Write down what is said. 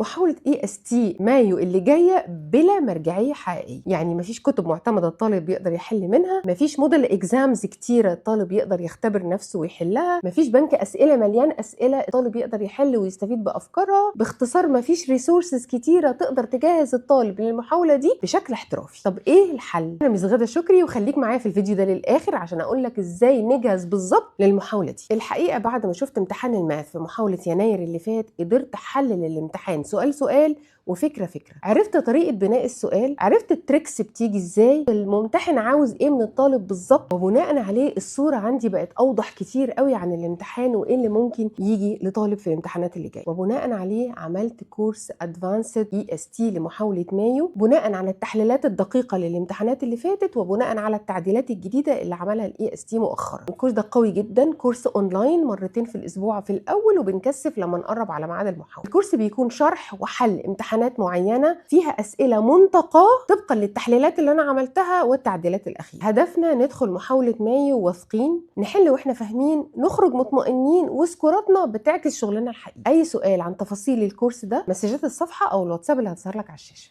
محاولة EST مايو اللي جاية بلا مرجعية حقيقية، يعني مفيش كتب معتمدة الطالب يقدر يحل منها، مفيش موديل اكزامز كتيرة الطالب يقدر يختبر نفسه ويحلها، مفيش بنك أسئلة مليان أسئلة الطالب يقدر يحل ويستفيد بأفكارها. باختصار مفيش ريسورسز كتيرة تقدر تجهز الطالب للمحاولة دي بشكل احترافي. طب ايه الحل؟ انا مس غادة شكري، وخليك معايا في الفيديو ده للآخر عشان اقول لك ازاي نجهز بالظبط للمحاولة دي. الحقيقة بعد ما شفت امتحان الماث في محاولة يناير اللي فات قدرت احلل الامتحان سؤال سؤال وفكرة فكرة. عرفت طريقة بناء السؤال، عرفت التريكس بتيجي ازاي، الممتحن عاوز ايه من الطالب بالظبط، وبناء عليه الصورة عندي بقت اوضح كتير قوي عن الامتحان وايه اللي ممكن يجي لطالب في الامتحانات اللي جايه. وبناء عليه عملت كورس ادفانسد EST لمحاولة مايو بناء على التحليلات الدقيقة للامتحانات اللي فاتت وبناء على التعديلات الجديدة اللي عملها EST مؤخرا. الكورس ده قوي جدا، كورس اونلاين مرتين في الاسبوع في الاول وبنكثف لما نقرب على ميعاد المحاولة. الكورس بيكون شرح وحل امتحانات معينة فيها أسئلة منتقاة طبقا للتحليلات اللي أنا عملتها والتعديلات الأخيرة. هدفنا ندخل محاولة مايو واثقين، نحل وإحنا فاهمين، نخرج مطمئنين وسكوراتنا بتعكس شغلنا الحقيقي. أي سؤال عن تفاصيل الكورس ده مسجات الصفحة أو الواتساب اللي هتظهر لك على الشاشة.